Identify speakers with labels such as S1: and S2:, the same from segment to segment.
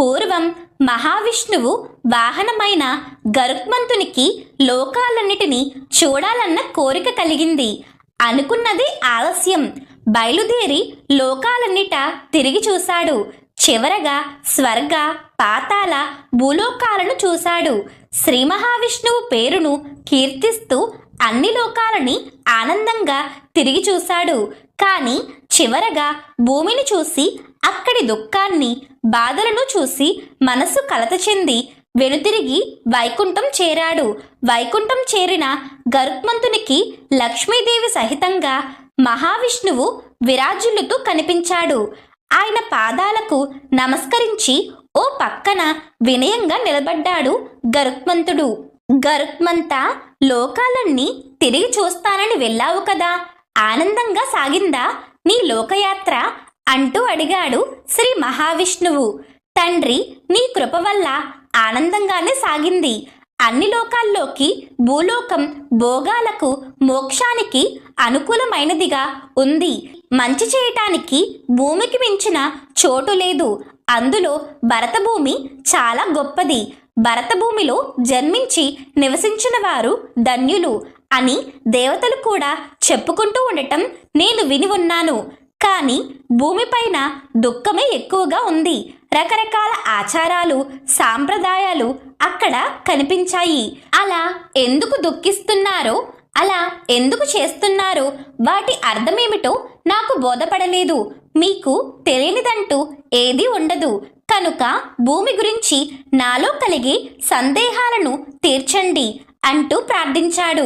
S1: పూర్వం మహావిష్ణువు వాహనమైన గరుత్మంతునికి లోకాలన్నిటినీ చూడాలన్న కోరిక కలిగింది. అనుకున్నది ఆలస్యం. బయలుదేరి లోకాలన్నిట తిరిగి చూశాడు. చివరగా స్వర్గ, పాతాళ, భూలోకాలను చూశాడు. శ్రీ మహావిష్ణువు పేరును కీర్తిస్తూ అన్ని లోకాలని ఆనందంగా తిరిగి చూశాడు. కానీ చివరగా భూమిని చూసి అక్కడి దుఃఖాన్ని, బాధలను చూసి మనసు కలత చెంది వెనుతిరిగి వైకుంఠం చేరాడు. వైకుంఠం చేరిన గరుత్మంతునికి లక్ష్మీదేవి సహితంగా మహావిష్ణువు విరాజిల్లుతూ కనిపించాడు. ఆయన పాదాలకు నమస్కరించి ఓ పక్కన వినయంగా నిలబడ్డాడు గరుత్మంతుడు. గరుత్మంత, లోకాలన్నీ తిరిగి చూస్తానని వెళ్ళావు కదా, ఆనందంగా సాగిందా నీ లోకయాత్ర అంటూ అడిగాడు శ్రీ మహావిష్ణువు. తండ్రి, నీ కృప వల్ల ఆనందంగానే సాగింది. అన్ని లోకాల్లోకి భూలోకం భోగాలకు, మోక్షానికి అనుకూలమైనదిగా ఉంది. మంచి చేయటానికి భూమికి మించిన చోటు లేదు. అందులో భరతభూమి చాలా గొప్పది. భరతభూమిలో జన్మించి నివసించిన వారు ధన్యులు అని దేవతలు కూడా చెప్పుకుంటూ ఉండటం నేను విని ఉన్నాను. కానీ భూమిపైన దుఃఖమే ఎక్కువగా ఉంది. రకరకాల ఆచారాలు, సాంప్రదాయాలు అక్కడ కనిపించాయి. అలా ఎందుకు దుఃఖిస్తున్నారో, అలా ఎందుకు చేస్తున్నారో వాటి అర్థమేమిటో నాకు బోధపడలేదు. మీకు తెలియనిదంటూ ఏదీ ఉండదు. కనుక భూమి గురించి నాలో కలిగే సందేహాలను తీర్చండి అంటూ ప్రార్థించాడు.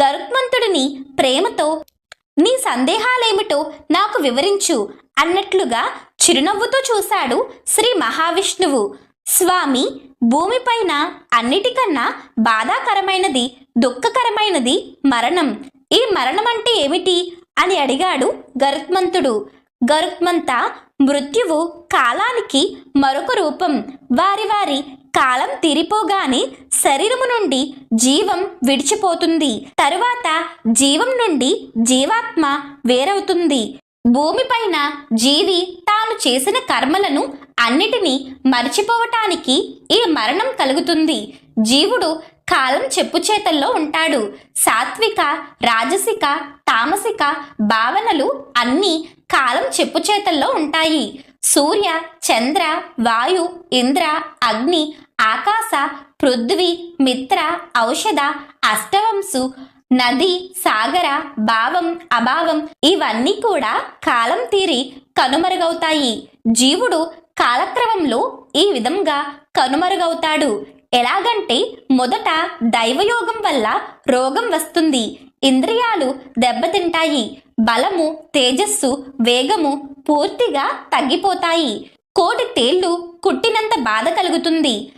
S1: గరుత్మంతుడిని ప్రేమతో నీ సందేహాలేమిటో నాకు వివరించు అన్నట్లుగా చిరునవ్వుతో చూశాడు శ్రీ మహావిష్ణువు. స్వామి, భూమిపైన అన్నిటికన్నా బాధాకరమైనది, దుఃఖకరమైనది మరణం. ఈ మరణం అంటే ఏమిటి అని అడిగాడు గరుత్మంతుడు. గరుత్మంత, మృత్యువు కాలానికి మరొక రూపం. వారి వారి కాలం తీరిపోగానే శరీరము నుండి జీవం విడిచిపోతుంది. తరువాత జీవం నుండి జీవాత్మ వేరవుతుంది. భూమిపైన జీవి తాను చేసిన కర్మలను అన్నిటినీ మర్చిపోవటానికి ఈ మరణం కలుగుతుంది. జీవుడు కాలం చెప్పుచేతల్లో ఉంటాడు. సాత్విక, రాజసిక, తామసిక భావనలు అన్నీ కాలం చెప్పుచేతల్లో ఉంటాయి. సూర్య, చంద్ర, వాయు, ఇంద్ర, అగ్ని, ఆకాశ, పృథ్వీ, మిత్ర, ఔషధ, అష్టవంశు, నది, సాగర, భావం, అభావం ఇవన్నీ కూడా కాలం తీరి కనుమరుగవుతాయి. జీవుడు కాలక్రమంలో ఈ విధంగా కనుమరుగవుతాడు. ఎలాగంటే మొదట దైవయోగం వల్ల రోగం వస్తుంది. ఇంద్రియాలు దెబ్బతింటాయి. బలము, తేజస్సు, వేగము పూర్తిగా తగ్గిపోతాయి. కోటి తేళ్లు కుట్టినంత బాధ కలుగుతుంది.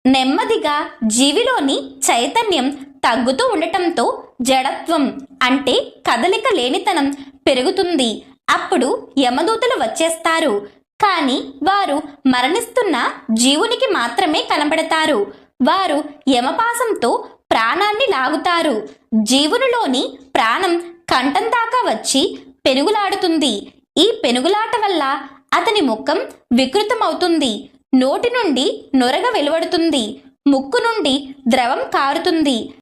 S1: నెమ్మదిగా జీవిలోని చైతన్యం తగ్గుతూ ఉండటంతో జడత్వం అంటే కదలిక లేనితనం పెరుగుతుంది. అప్పుడు యమదూతలు వచ్చేస్తారు. కానీ వారు మరణిస్తున్న జీవునికి మాత్రమే కనబడతారు. వారు యమపాసంతో ప్రాణాన్ని లాగుతారు. జీవునిలోని ప్రాణం కంఠం దాకా వచ్చి పెనుగులాడుతుంది. ఈ పెనుగులాట వల్ల అతని ముఖం వికృతమవుతుంది. నోటి నుండి నొరగ వెలువడుతుంది. ముక్కు నుండి ద్రవం కారుతుంది.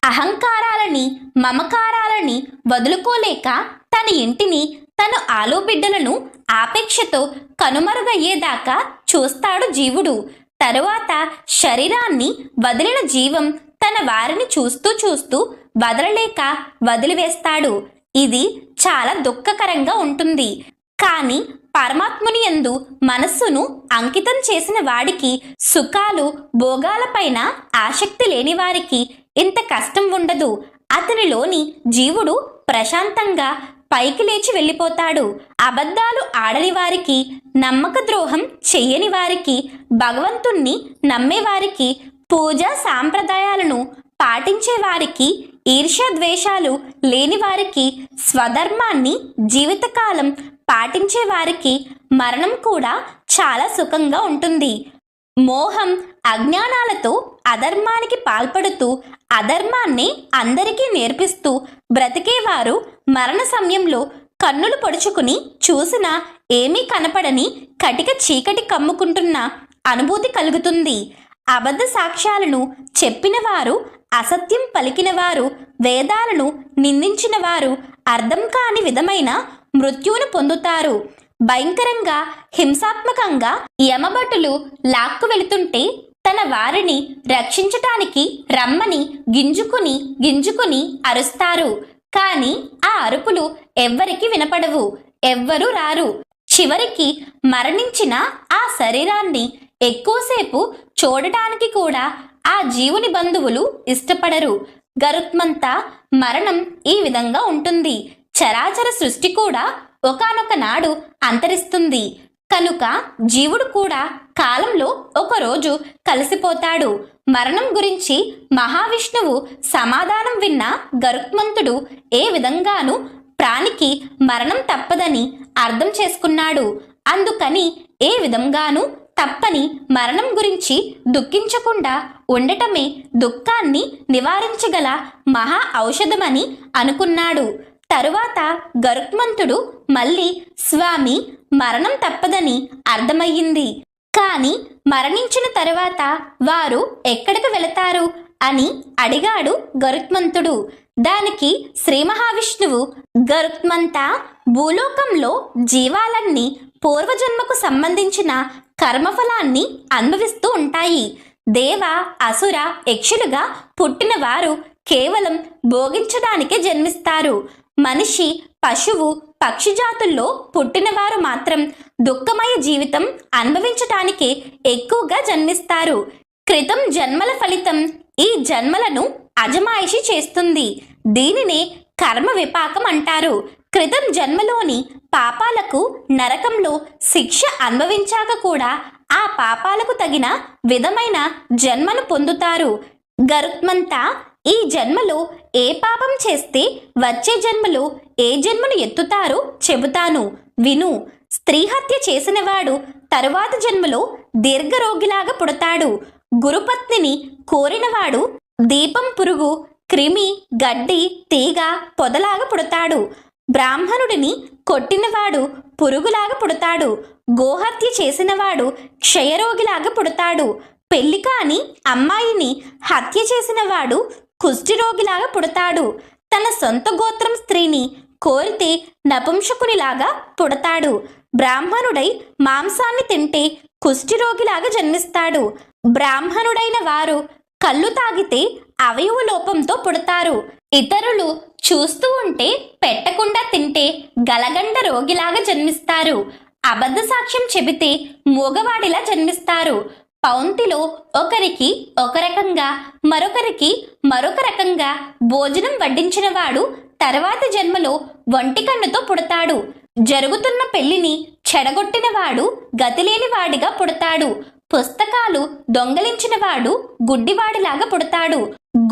S1: అహంకారాలని, మమకారాలని వదులుకోలేక తన ఇంటిని, తన ఆలోబిడ్డలను ఆపేక్షతో కనుమరుగయ్యేదాకా చూస్తాడు జీవుడు. తరువాత శరీరాన్ని వదిలిన జీవం తన వారిని చూస్తూ చూస్తూ వదలలేక వదిలివేస్తాడు. ఇది చాలా దుఃఖకరంగా ఉంటుంది. కానీ పరమాత్ముని యందు మనస్సును అంకితం చేసిన వాడికి, సుఖాలు భోగాలపైన ఆసక్తి లేని వారికి ఇంత కష్టం ఉండదు. అతనిలోని జీవుడు ప్రశాంతంగా పైకి లేచి వెళ్ళిపోతాడు. అబద్ధాలు ఆడని వారికి, నమ్మక ద్రోహం చెయ్యని వారికి, భగవంతుణ్ణి నమ్మేవారికి, పూజ సాంప్రదాయాలను పాటించే వారికి, ఈర్ష్యాద్వేషాలు లేని వారికి, స్వధర్మాన్ని జీవితకాలం పాటించే వారికి మరణం కూడా చాలా సుఖంగా ఉంటుంది. మోహం, అజ్ఞానాలతో అధర్మానికి పాల్పడుతూ అధర్మాన్ని అందరికీ నేర్పిస్తూ బ్రతికేవారు మరణ సమయంలో కన్నులు పొడుచుకుని చూసినా ఏమీ కనపడని కటిక చీకటి కమ్ముకుంటున్న అనుభూతి కలుగుతుంది. అబద్ధ సాక్ష్యాలను చెప్పినవారు, అసత్యం పలికినవారు, వేదాలను నిందించినవారు అర్థం కాని విధమైన మృత్యువును పొందుతారు. భయంకరంగా హింసాత్మకంగా యమభటులు లాక్కు వెళుతుంటే తన వారిని రక్షించటానికి రమ్మని గింజుకుని అరుస్తారు. కాని ఆ అరుపులు ఎవ్వరికి వినపడవు, ఎవ్వరూ రారు. చివరికి మరణించిన ఆ శరీరాన్ని ఎక్కువసేపు చూడటానికి కూడా ఆ జీవుని బంధువులు ఇష్టపడరు. గరుత్మంత మరణం ఈ విధంగా ఉంటుంది. చరాచర సృష్టి కూడా ఒకానొక నాడు అంతరిస్తుంది. కనుక జీవుడు కూడా కాలంలో ఒకరోజు కలిసిపోతాడు. మరణం గురించి మహావిష్ణువు సమాధానం విన్న గరుత్మంతుడు ఏ విధంగానూ ప్రాణికి మరణం తప్పదని అర్థం చేసుకున్నాడు. అందుకని ఏ విధంగానూ తప్పని మరణం గురించి దుఃఖించకుండా ఉండటమే దుఃఖాన్ని నివారించగల మహా ఔషధమని అనుకున్నాడు. తరువాత గరుత్మంతుడు మళ్ళీ స్వామి, మరణం తప్పదని అర్థమయ్యింది, కానీ మరణించిన తరువాత వారు ఎక్కడికి వెళతారు అని అడిగాడు గరుత్మంతుడు. దానికి శ్రీ మహావిష్ణువు, గరుత్మంత, భూలోకంలో జీవాలన్నీ పూర్వజన్మకు సంబంధించిన కర్మఫలాన్ని అనుభవిస్తూ ఉంటాయి. దేవ, అసుర, యక్షులుగా పుట్టిన వారు కేవలం భోగించడానికే జన్మిస్తారు. మనిషి, పశువు, పక్షి జాతుల్లో పుట్టినవారు మాత్రం దుఃఖమయ జీవితం అనుభవించటానికే ఎక్కువగా జన్మిస్తారు. క్రితం జన్మల ఫలితం ఈ జన్మలను అజమాయిషి చేస్తుంది. దీనినే కర్మ విపాకం అంటారు. క్రితం జన్మలోని పాపాలకు నరకంలో శిక్ష అనుభవించాక కూడా ఆ పాపాలకు తగిన విధమైన జన్మను పొందుతారు. గరుత్మంత, ఈ జన్మలో ఏ పాపం చేస్తే వచ్చే జన్మలో ఏ జన్మను ఎత్తుతారో చెబుతాను, విను. స్త్రీ హత్య చేసినవాడు తరువాత జన్మలో దీర్ఘరోగిలాగా పుడతాడు. గురుపత్నిని కోరినవాడు దీపం, పురుగు, క్రిమి, గడ్డి, తీగ, పొదలాగా పుడతాడు. బ్రాహ్మణుడిని కొట్టినవాడు పురుగులాగా పుడతాడు. గోహత్య చేసినవాడు క్షయరోగిలాగా పుడతాడు. పెళ్లి కాని అమ్మాయిని హత్య చేసినవాడు కుష్ఠిరోగిలాగా పుడతాడు. తన సొంత గోత్రం స్త్రీని కోరితే నపుంసకునిలాగా పుడతాడు. బ్రాహ్మణుడై మాంసాన్ని తింటే కుష్ఠిరోగిలాగా జన్మిస్తాడు. బ్రాహ్మణుడైన వారు కళ్ళు తాగితే అవయవ లోపంతో పుడతారు. ఇతరులు చూస్తూ ఉంటే పెట్టకుండా తింటే గలగండ రోగిలాగా జన్మిస్తారు. అబద్ధ సాక్ష్యం చెబితే మూగవాడిలా జన్మిస్తారు. పౌంతిలో ఒకరికి ఒక రకంగా, మరొకరికి మరొక రకంగా భోజనం వడ్డించిన వాడు తర్వాత జన్మలో ఒంటి కన్నుతో పుడతాడు. జరుగుతున్న పెళ్లిని చెడగొట్టిన వాడు గతిలేని వాడిగా పుడతాడు. పుస్తకాలు దొంగలించిన వాడు గుడ్డివాడిలాగా పుడతాడు.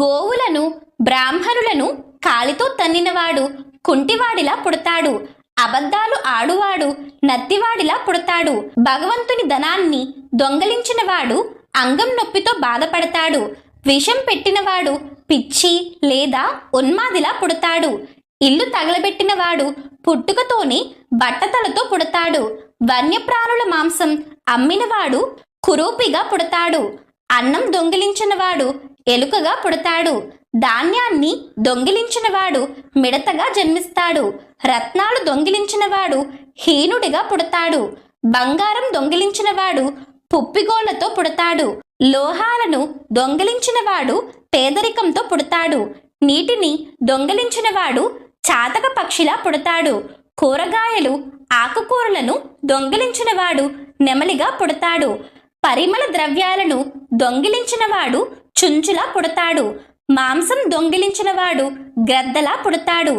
S1: గోవులను, బ్రాహ్మణులను కాలితో తన్నినవాడు కుంటివాడిలా పుడతాడు. అబద్ధాలు ఆడువాడు నత్తివాడిలా పుడతాడు. భగవంతుని ధనాన్ని దొంగలించినవాడు అంగం నొప్పితో బాధపడతాడు. విషం పెట్టినవాడు పిచ్చి లేదా ఉన్మాదిలా పుడతాడు. ఇల్లు తగలబెట్టినవాడు పుట్టుకతోనే బట్టతలతో పుడతాడు. వన్యప్రాణుల మాంసం అమ్మినవాడు కురూపిగా పుడతాడు. అన్నం దొంగిలించినవాడు ఎలుకగా పుడతాడు. ధాన్యాన్ని దొంగిలించినవాడు మిడతగా జన్మిస్తాడు. రత్నాలు దొంగిలించినవాడు హీనుడిగా పుడతాడు. బంగారం దొంగిలించినవాడు పుప్పిగోళ్లతో పుడతాడు. లోహాలను దొంగిలించినవాడు పేదరికంతో పుడతాడు. నీటిని దొంగిలించినవాడు చాతక పక్షిలా పుడతాడు. కూరగాయలు, ఆకుకూరలను దొంగిలించినవాడు నెమలిగా పుడతాడు. పరిమళ ద్రవ్యాలను దొంగిలించినవాడు చుంచులా పుడతాడు. మాంసం దొంగిలించినవాడు గ్రద్దలా పుడతాడు.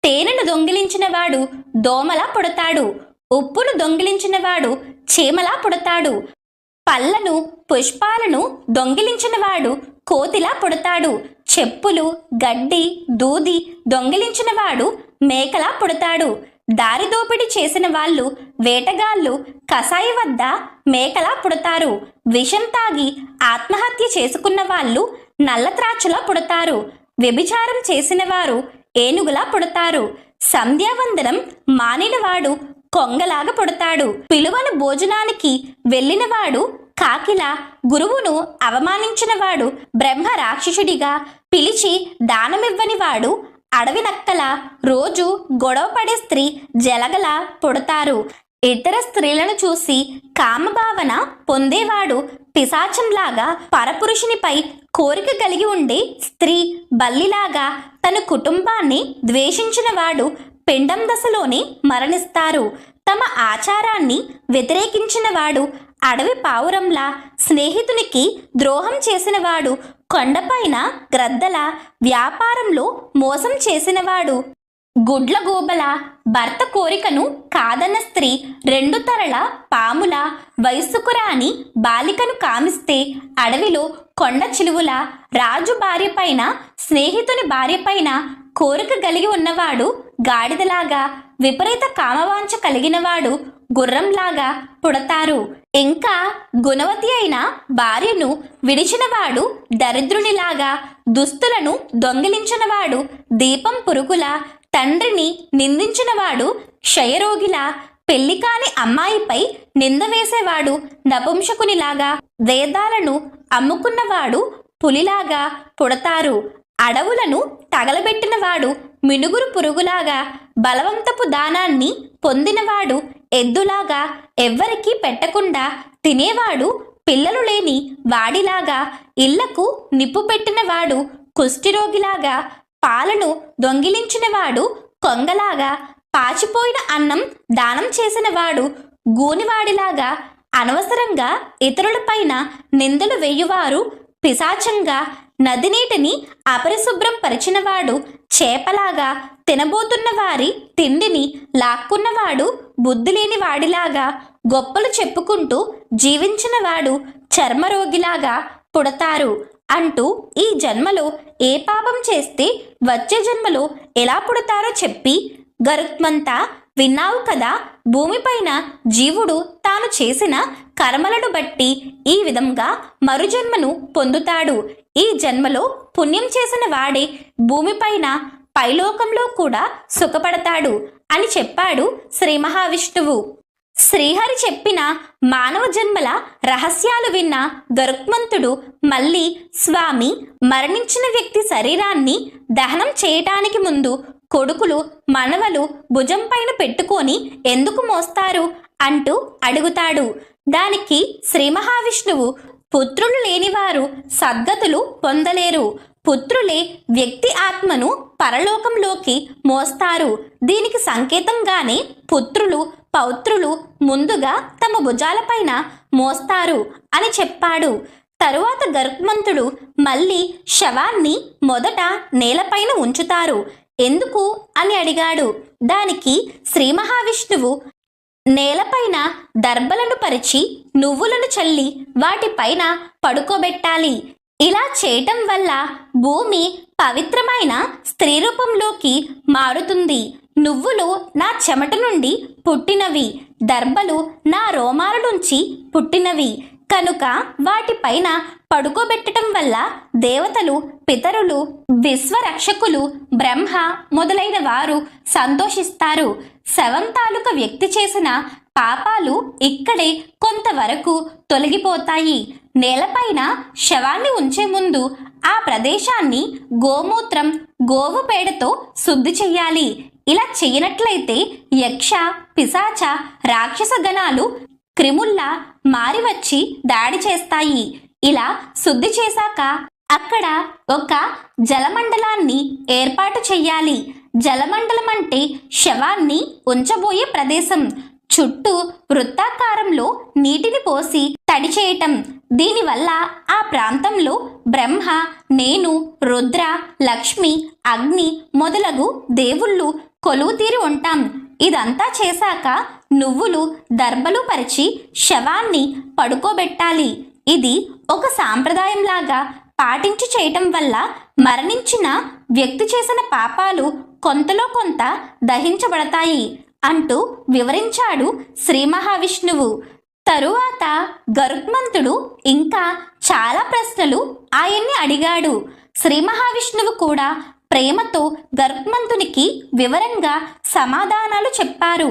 S1: తేనెను దొంగిలించినవాడు దోమలా పుడతాడు. ఉప్పును దొంగిలించినవాడు చీమలా పుడతాడు. పళ్ళను, పుష్పాలను దొంగిలించినవాడు కోతిలా పుడతాడు. చెప్పులు, గడ్డి, దూది దొంగిలించినవాడు మేకలా పుడతాడు. దారి దోపిడీ చేసిన వాళ్ళు, వేటగాళ్ళు కసాయి వద్ద మేకలా పుడతారు. విషం తాగి ఆత్మహత్య చేసుకున్న వాళ్ళు నల్లత్రాచులా పుడతారు. వ్యభిచారం చేసిన వారు ఏనుగులా పుడతారు. సంధ్యావందనం మానినవాడు కొంగలాగా పుడతాడు. పిలువను భోజనానికి వెళ్ళినవాడు కాకిలా గురువును అవమానించినవాడు బ్రహ్మ రాక్షసుడిగా, పిలిచి దానమివ్వని వాడు అడవి నక్కల, రోజు గొడవపడే స్త్రీ జలగల పుడతారు. ఇతర స్త్రీలను చూసి కామభావన పొందేవాడు పిశాచంలాగా, పరపురుషునిపై కోరిక కలిగి ఉండే స్త్రీ బల్లిలాగా, తన కుటుంబాన్ని ద్వేషించిన వాడు పిండం దశలోనే మరణిస్తారు. తమ ఆచారాన్ని వ్యతిరేకించిన వాడు అడవి పావురంలా, స్నేహితునికి ద్రోహం చేసినవాడు కొండపైన గ్రద్దల, వ్యాపారంలో మోసం చేసినవాడు గుడ్లగూబల, భర్త కోరికను కాదన్న స్త్రీ రెండు తరల పాముల, వయస్సుకు రాని బాలికను కామిస్తే అడవిలో కొండ చిలువుల, రాజు భార్య పైన, స్నేహితుని భార్య పైన కోరిక కలిగి ఉన్నవాడు గాడిదలాగా, విపరీత కామవాంఛ కలిగినవాడు గుర్రంలాగా పుడతారు. ఇంకా గుణవతి అయిన భార్యను విడిచినవాడు దరిద్రునిలాగా, దుస్తులను దొంగిలించినవాడు దీపం పురుగులా, తండ్రిని నిందించినవాడు క్షయరోగిలా, పెళ్లి కాని అమ్మాయిపై నింద వేసేవాడు నపుంసకునిలాగా, వేదాలను అమ్ముకున్నవాడు పులిలాగా పుడతారు. అడవులను తగలబెట్టినవాడు మినుగురు పురుగులాగా, బలవంతపు దానాన్ని పొందినవాడు ఎద్దులాగా, ఎవ్వరికీ పెట్టకుండా తినేవాడు పిల్లలు లేని వాడిలాగా, ఇళ్లకు నిప్పు పెట్టినవాడు కుష్ఠిరోగిలాగా, పాలను దొంగిలించినవాడు కొంగలాగా, పాచిపోయిన అన్నం దానం చేసినవాడు గూనివాడిలాగా, అనవసరంగా ఇతరులపైన నిందలు వేయువారు పిశాచంగా, నది నీటిని అపరిశుభ్రం పరిచినవాడు చేపలాగా, తినబోతున్న వారి తిండిని లాక్కున్నవాడు బుద్ధిలేని వాడిలాగా, గొప్పలు చెప్పుకుంటూ జీవించినవాడు చర్మరోగిలాగా పుడతారు అంటూ ఈ జన్మలో ఏ పాపం చేస్తే వచ్చే జన్మలో ఎలా పుడతారో చెప్పి, గరుత్మంతా విన్నావు కదా, భూమిపైన జీవుడు తాను చేసిన కర్మలను బట్టి ఈ విధంగా మరుజన్మను పొందుతాడు. ఈ జన్మలో పుణ్యం చేసిన వాడే భూమిపైన పైలోకంలో కూడా సుఖపడతాడు అని చెప్పాడు శ్రీ మహావిష్ణువు. శ్రీహరి చెప్పిన మానవ జన్మల రహస్యాలు విన్న గరుత్మంతుడు మళ్ళీ, స్వామి, మరణించిన వ్యక్తి శరీరాన్ని దహనం చేయటానికి ముందు కొడుకులు మనవలు భుజం పైన పెట్టుకొని ఎందుకు మోస్తారు అంటూ అడుగుతాడు. దానికి శ్రీ మహావిష్ణువు, పుత్రులు లేనివారు సద్గతులు పొందలేరు. పుత్రులే వ్యక్తి ఆత్మను పరలోకంలోకి మోస్తారు. దీనికి సంకేతంగానే పుత్రులు పౌత్రులు ముందుగా తమ భుజాలపైన మోస్తారు అని చెప్పాడు. తరువాత గరుత్మంతుడు మళ్ళీ శవాన్ని మొదట నేలపైన ఉంచుతారు ఎందుకు అని అడిగాడు. దానికి శ్రీ మహావిష్ణువు, నేలపైన దర్భలను పరిచి నువ్వులను చల్లి వాటిపైన పడుకోబెట్టాలి. ఇలా చేయటం వల్ల భూమి పవిత్రమైన స్త్రీ రూపంలోకి మారుతుంది. నువ్వులు నా చెమట నుండి పుట్టినవి, దర్భలు నా రోమాల నుంచి పుట్టినవి కనుక వాటిపైన పడుకోబెట్టడం వల్ల దేవతలు, పితరులు, విశ్వరక్షకులు, బ్రహ్మ మొదలైన వారు సంతోషిస్తారు. శవం తాలూక వ్యక్తి చేసిన పాపాలు ఇక్కడే కొంతవరకు తొలగిపోతాయి. నేలపైన శవాన్ని ఉంచే ముందు ఆ ప్రదేశాన్ని గోమూత్రం, గోవు పేడతో శుద్ధి చెయ్యాలి. ఇలా చేయనట్లయితే యక్ష, పిశాచ, రాక్షస గణాలు క్రిముల్లా మారి వచ్చి దాడి చేస్తాయి. ఇలా శుద్ధి చేశాక అక్కడ ఒక జలమండలాన్ని ఏర్పాటు చెయ్యాలి. జలమండలం అంటే శవాన్ని ఉంచబోయే ప్రదేశం. చుట్టూ వృత్తాకారంలో నీటిని పోసి తడి చేయటం. దీనివల్ల ఆ ప్రాంతంలో బ్రహ్మ, నేను, రుద్ర, లక్ష్మి, అగ్ని మొదలగు దేవుళ్ళు కొలువు తీరి ఉంటాం. ఇదంతా చేశాక నువ్వులు, దర్భలు పరిచి శవాన్ని పడుకోబెట్టాలి. ఇది ఒక సాంప్రదాయంలాగా పాటించి చేయటం వల్ల మరణించిన వ్యక్తి చేసిన పాపాలు కొంతలో కొంత దహించబడతాయి అంటూ వివరించాడు శ్రీ మహావిష్ణువు. తరువాత గరుత్మంతుడు ఇంకా చాలా ప్రశ్నలు ఆయన్ని అడిగాడు. శ్రీ మహావిష్ణువు కూడా ప్రేమతో గరుత్మంతునికి వివరంగా సమాధానాలు చెప్పారు.